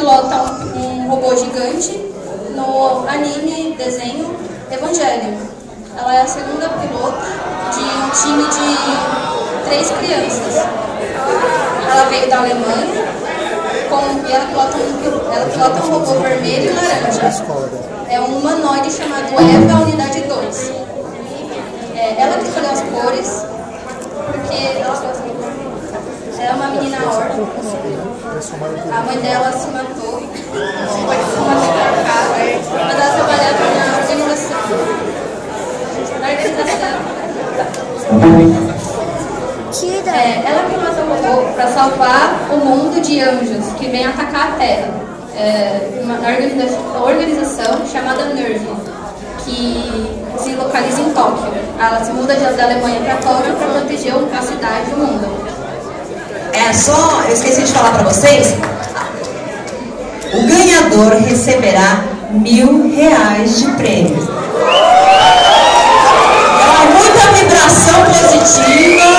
pilota um robô gigante no anime, desenho Evangelho. Ela é a segunda pilota de um time de 3 crianças. Ela veio da Alemanha e ela pilota um robô vermelho e laranja. É um humanoide chamado Eva Unidade 2. Ela que escolheu as cores, porque ela é uma menina órfã. A mãe dela se matou, foi massacrada, mas ela trabalhava na organização. Ela pilota um robô para salvar o mundo de anjos que vem atacar a Terra. Uma organização chamada NERV, que se localiza em Tóquio. Ela se muda da Alemanha para Tóquio para proteger a cidade e o mundo. Eu esqueci de falar para vocês. O ganhador receberá R$1.000 de prêmio. Muita vibração positiva.